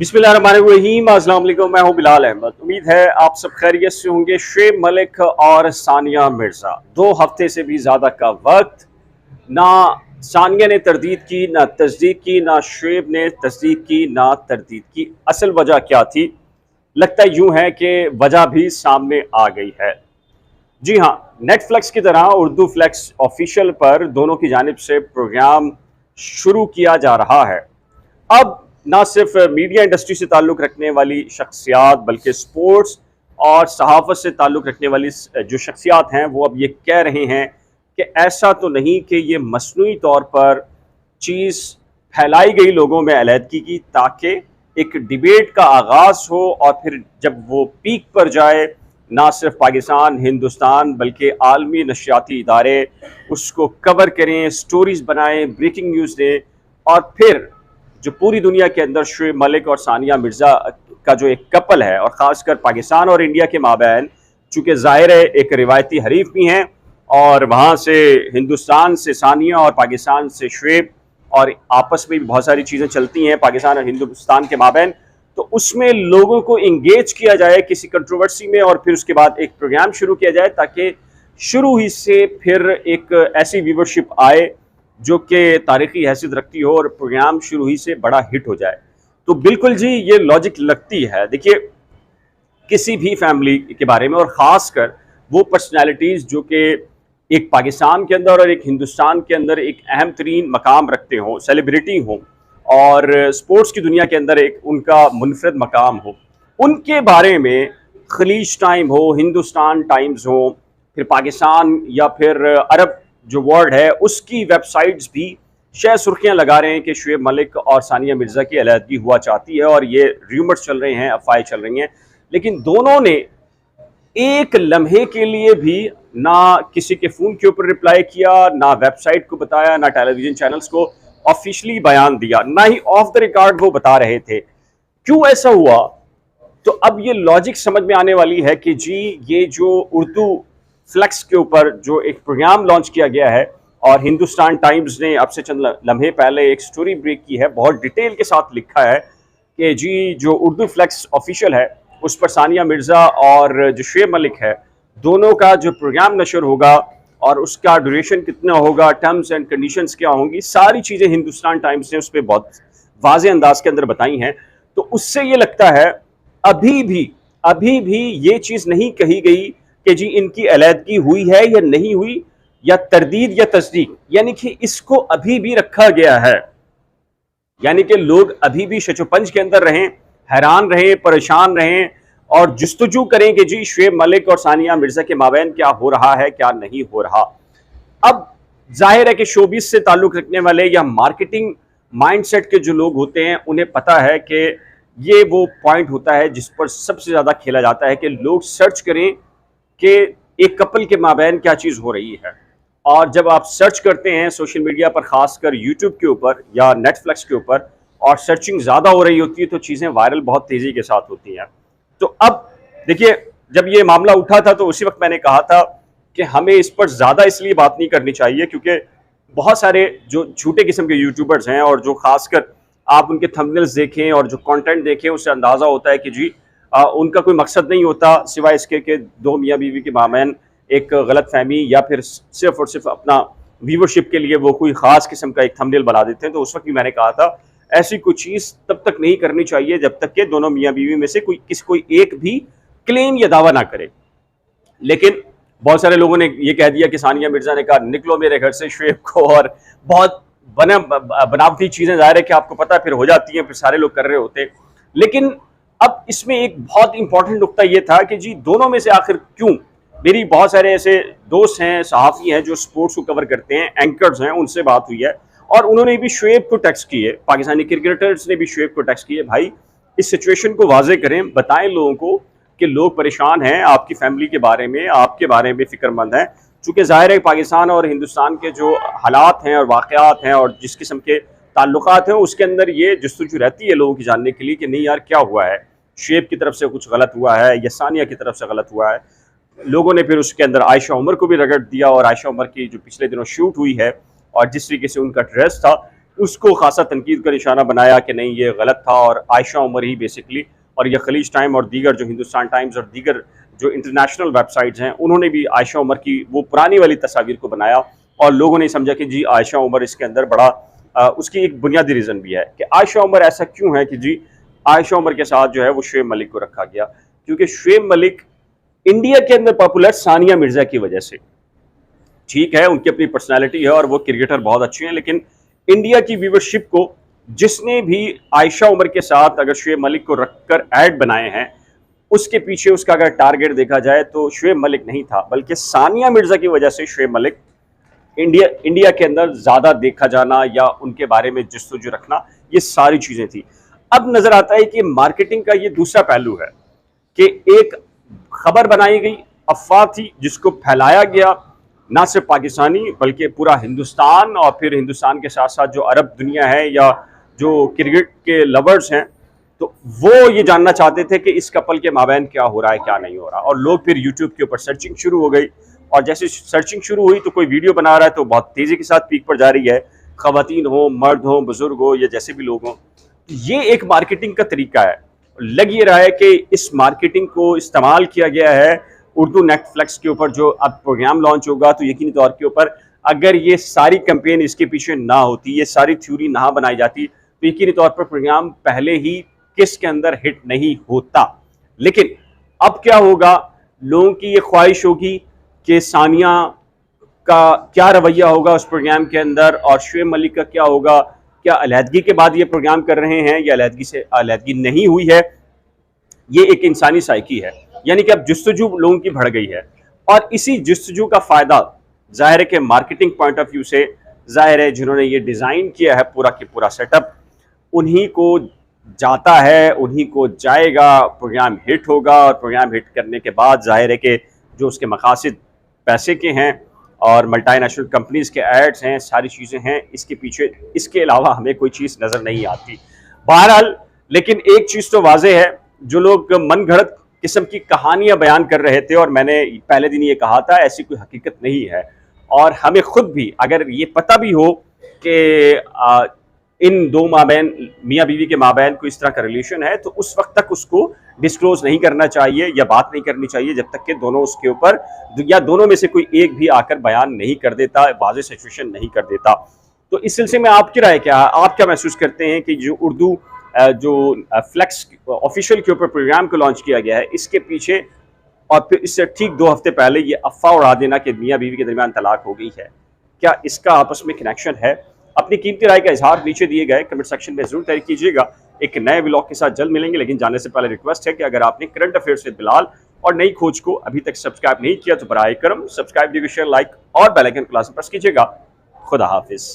बिस्मिल्लाहिर्रहमानिर्रहीम। अस्सलाम वालेकुम। मैं हूं बिलाल अहमद। उम्मीद है आप सब खैरियत से होंगे। शुएब मलिक और सानिया मिर्ज़ा 2 हफ्ते से भी ज़्यादा का वक्त, ना सानिया ने तरदीद की, ना तस्दीक की, ना शुएब ने तस्दीक की, ना तरदीद की। असल वजह क्या थी? लगता यूं है कि वजह भी सामने आ गई है। जी हाँ, नेटफ्लिक्स की तरह उर्दू फ्लेक्स ऑफिशियल पर दोनों की जानिब से प्रोग्राम शुरू किया जा रहा है। अब ना सिर्फ मीडिया इंडस्ट्री से ताल्लुक़ रखने वाली शख्सियात, बल्कि स्पोर्ट्स और सहाफ़त से ताल्लुक़ रखने वाली जो शख्सियात हैं, वो अब ये कह रहे हैं कि ऐसा तो नहीं कि ये मसनूई तौर पर चीज़ फैलाई गई लोगों में अलहदगी की, ताकि एक डिबेट का आगाज़ हो और फिर जब वो पीक पर जाए, ना सिर्फ पाकिस्तान, हिंदुस्तान, बल्कि आलमी नशियाती इदारे उसको कवर करें, स्टोरीज़ बनाएं, ब्रेकिंग न्यूज़ दें, और फिर जो पूरी दुनिया के अंदर शुएब मलिक और सानिया मिर्ज़ा का जो एक कपल है, और ख़ासकर पाकिस्तान और इंडिया के माबैन, चूँकि ज़ाहिर है एक रिवायती हरीफ भी हैं, और वहाँ से हिंदुस्तान से सानिया और पाकिस्तान से शुएब, और आपस में भी बहुत सारी चीज़ें चलती हैं पाकिस्तान और हिंदुस्तान के माबैन। तो उसमें लोगों को इंगेज किया जाए किसी कंट्रोवर्सी में, और फिर उसके बाद एक प्रोग्राम शुरू किया जाए ताकि शुरू ही से फिर एक ऐसी व्यूवरशिप आए जो कि तारीखी हैसियत रखती हो और प्रोग्राम शुरू ही से बड़ा हिट हो जाए। तो बिल्कुल जी, ये लॉजिक लगती है। देखिए, किसी भी फैमिली के बारे में, और ख़ासकर वो पर्सनैलिटीज़ जो कि एक पाकिस्तान के अंदर और एक हिंदुस्तान के अंदर एक अहम तरीन मकाम रखते हों, सेलिब्रिटी हों, और स्पोर्ट्स की दुनिया के अंदर एक उनका मुनफरद मकाम हो, उनके बारे में खलीज टाइम हो, हिंदुस्तान टाइम्स हो, फिर पाकिस्तान या फिर अरब जो वर्ल्ड है उसकी वेबसाइट्स भी शायद सुर्खियां लगा रहे हैं कि शुएब मलिक और सानिया मिर्ज़ा की अलहदगी हुआ चाहती है, और ये र्यूमर्स चल रहे हैं, अफवाहें चल रही हैं। लेकिन दोनों ने एक लम्हे के लिए भी ना किसी के फ़ोन के ऊपर रिप्लाई किया, ना वेबसाइट को बताया, ना टेलीविज़न चैनल्स को ऑफिशियली बयान दिया, ना ही ऑफ द रिकॉर्ड वो बता रहे थे। क्यों ऐसा हुआ? तो अब ये लॉजिक समझ में आने वाली है कि जी, ये जो उर्दू फ्लेक्स के ऊपर जो एक प्रोग्राम लॉन्च किया गया है, और हिंदुस्तान टाइम्स ने अब से चंद लम्हे पहले एक स्टोरी ब्रेक की है, बहुत डिटेल के साथ लिखा है कि जी, जो उर्दू फ्लेक्स ऑफिशियल है उस पर सानिया मिर्ज़ा और जो शुएब मलिक है, दोनों का जो प्रोग्राम नशर होगा और उसका ड्यूरेशन कितना होगा, टर्म्स एंड कंडीशंस क्या होंगी, सारी चीज़ें हिंदुस्तान टाइम्स ने उस पर बहुत वाज़े अंदाज के अंदर बताई हैं। तो उससे ये लगता है अभी भी ये चीज़ नहीं कही गई कि जी इनकी अलहदगी हुई है या नहीं हुई, या तरदीद या तस्दीक, यानी कि इसको अभी भी रखा गया है। यानी कि लोग अभी भी शचोपंज के अंदर रहें, हैरान रहें, परेशान रहें, और जुस्तजू करें कि जी शुएब मलिक और सानिया मिर्ज़ा के माबैन क्या हो रहा है, क्या नहीं हो रहा। अब जाहिर है कि शोबिस से ताल्लुक़ रखने वाले या मार्केटिंग माइंडसेट के जो लोग होते हैं, उन्हें पता है कि ये वो पॉइंट होता है जिस पर सबसे ज़्यादा खेला जाता है कि लोग सर्च करें कि एक कपल के माबैन क्या चीज़ हो रही है। और जब आप सर्च करते हैं सोशल मीडिया पर, ख़ासकर यूट्यूब के ऊपर या नेटफ्लिक्स के ऊपर, और सर्चिंग ज़्यादा हो रही होती है, तो चीज़ें वायरल बहुत तेज़ी के साथ होती हैं। तो अब देखिए, जब ये मामला उठा था तो उसी वक्त मैंने कहा था कि हमें इस पर ज़्यादा इसलिए बात नहीं करनी चाहिए क्योंकि बहुत सारे जो झूठे किस्म के यूट्यूबर्स हैं, और जो खासकर आप उनके थंबनेल्स देखें और जो कंटेंट देखें, उससे अंदाज़ा होता है कि जी उनका कोई मकसद नहीं होता सिवाय इसके कि दो मियाँ बीवी के मामैन एक गलत फहमी, या फिर सिर्फ और सिर्फ अपना व्यूवरशिप के लिए वो कोई ख़ास किस्म का एक थंबनेल बना देते हैं। तो उस वक्त भी मैंने कहा था ऐसी कोई चीज़ तब तक नहीं करनी चाहिए जब तक कि दोनों मियाँ बीवी में से कोई एक भी क्लेम या दावा ना करे। लेकिन बहुत सारे लोगों ने ये कह दिया कि सानिया मिर्ज़ा ने कहा निकलो मेरे घर से शुएब को, और बहुत बनावटी चीज़ें ज़ाहिर है कि आपको पता फिर हो जाती हैं, फिर सारे लोग कर रहे होते। लेकिन अब इसमें एक बहुत इंपॉर्टेंट नुकता ये था कि जी दोनों में से आखिर क्यों, मेरी बहुत सारे ऐसे दोस्त हैं, सहाफ़ी हैं जो स्पोर्ट्स को कवर करते हैं, एंकर्स हैं, उनसे बात हुई है, और उन्होंने भी शुएब को टेक्स्ट किए, पाकिस्तानी क्रिकेटर्स ने भी शुएब को टेक्स्ट किए, भाई इस सिचुएशन को वाजे करें, बताएं लोगों को कि लोग परेशान हैं, आपकी फैमिली के बारे में, आपके बारे में फ़िक्रमंद हैं। चूँकि ज़ाहिर है पाकिस्तान और हिंदुस्तान के जो हालात हैं और वाक़यात हैं और जिस किस्म के ताल्लुकात हैं, उसके अंदर ये जस्तजू रहती है लोगों की जानने के लिए कि नहीं यार क्या हुआ है, शुएब की तरफ से कुछ गलत हुआ है या सानिया की तरफ से गलत हुआ है। लोगों ने फिर उसके अंदर आयशा उमर को भी रगड़ दिया, और आयशा उमर की जो पिछले दिनों शूट हुई है और जिस तरीके से उनका ड्रेस था, उसको खासा तनकीद का निशाना बनाया कि नहीं ये गलत था, और आयशा उमर ही बेसिकली, और ये खलीज टाइम और दीगर जो हिंदुस्तान टाइम्स और दीगर जो इंटरनेशनल वेबसाइट्स हैं उन्होंने भी आयशा उमर की वो पुरानी वाली तस्वीर को बनाया, और लोगों ने समझा कि जी आयशा उमर इसके अंदर बड़ा उसकी एक बुनियादी रीज़न भी है कि आयशा उमर ऐसा क्यों है कि जी आयशा उमर के साथ जो है वो शुएब मलिक को रखा गया, क्योंकि शुएब मलिक इंडिया के अंदर पॉपुलर सानिया मिर्जा की वजह से। ठीक है, उनकी अपनी पर्सनालिटी है और वो क्रिकेटर बहुत अच्छे हैं, लेकिन इंडिया की व्यूवरशिप को जिसने भी आयशा उमर के साथ अगर शुएब मलिक को रखकर ऐड बनाए हैं, उसके पीछे उसका अगर टारगेट देखा जाए तो शुएब मलिक नहीं था, बल्कि सानिया मिर्जा की वजह से शुएब मलिक इंडिया के अंदर ज्यादा देखा जाना या उनके बारे में जस्तुजू रखना, ये सारी चीजें थी। अब नजर आता है कि मार्केटिंग का ये दूसरा पहलू है कि एक खबर बनाई गई, अफवाह थी जिसको फैलाया गया, ना सिर्फ पाकिस्तानी बल्कि पूरा हिंदुस्तान, और फिर हिंदुस्तान के साथ साथ जो अरब दुनिया है या जो क्रिकेट के लवर्स हैं, तो वो ये जानना चाहते थे कि इस कपल के माबैन क्या हो रहा है क्या नहीं हो रहा। और लोग फिर यूट्यूब के ऊपर सर्चिंग शुरू हो गई, और जैसे सर्चिंग शुरू हुई तो कोई वीडियो बना रहा है तो बहुत तेज़ी के साथ पीक पर जा रही है, ख़वातीन हो, मर्द हो, बुजुर्ग हो या जैसे भी लोग हों। ये एक मार्केटिंग का तरीका है। लग ये रहा है कि इस मार्केटिंग को इस्तेमाल किया गया है उर्दू नेटफ्लिक्स के ऊपर, जो अब प्रोग्राम लॉन्च होगा तो यकीनी तौर के ऊपर अगर ये सारी कैंपेन इसके पीछे ना होती, ये सारी थ्योरी ना बनाई जाती, तो यकीनी तौर पर प्रोग्राम पहले ही किस के अंदर हिट नहीं होता। लेकिन अब क्या होगा, लोगों की ये ख्वाहिश होगी कि सानिया का क्या रवैया होगा उस प्रोग्राम के अंदर, और शुएब मलिक का क्या होगा, क्या अलहदगी के बाद ये प्रोग्राम कर रहे हैं या अलहदगी नहीं हुई है। ये एक इंसानी साइकी है, यानी कि अब जुस्तजू लोगों की बढ़ गई है, और इसी जुस्तजू का फ़ायदा ज़ाहिर है कि मार्केटिंग पॉइंट ऑफ व्यू से ज़ाहिर है जिन्होंने ये डिज़ाइन किया है पूरा के पूरा सेटअप, उन्हीं को जाता है, उन्हीं को जाएगा, प्रोग्राम हिट होगा, और प्रोग्राम हिट करने के बाद ज़ाहिर है कि जो उसके मकासद पैसे के हैं और मल्टीनेशनल कंपनीज़ के एड्स हैं, सारी चीज़ें हैं इसके पीछे, इसके अलावा हमें कोई चीज़ नज़र नहीं आती। बहरहाल लेकिन एक चीज़ तो वाज़ेह है, जो लोग मन घड़त किस्म की कहानियाँ बयान कर रहे थे, और मैंने पहले दिन ये कहा था ऐसी कोई हकीकत नहीं है, और हमें खुद भी अगर ये पता भी हो कि इन दो माबैन, मियाँ बीवी के माबैन को इस तरह का रिलेशन है, तो उस वक्त तक उसको डिस्क्लोज नहीं करना चाहिए या बात नहीं करनी चाहिए जब तक कि दोनों उसके ऊपर या दोनों में से कोई एक भी आकर बयान नहीं कर देता, वाज़ेह सिचुएशन नहीं कर देता। तो इस सिलसिले में आपकी राय क्या है? आप क्या महसूस करते हैं कि जो उर्दू जो फ्लेक्स ऑफिशियल के ऊपर प्रोग्राम को लॉन्च किया गया है, इसके पीछे और फिर इससे ठीक 2 हफ्ते पहले ये अफवाह उड़ा देना कि मियाँ बीवी के दरमियान तलाक हो गई है, क्या इसका आपस में कनेक्शन है? अपनी कीमती राय का इजहार नीचे दिए गए कमेंट सेक्शन में जरूर तय कीजिएगा। एक नए व्लॉग के साथ जल्द मिलेंगे, लेकिन जाने से पहले रिक्वेस्ट है कि अगर आपने करंट अफेयर्स विद बिलाल और नई खोज को अभी तक सब्सक्राइब नहीं किया तो बराए करम सब्सक्राइब, शेयर, लाइक और बेल आइकन को लाजमी प्रेस कीजिएगा। खुदा हाफिज।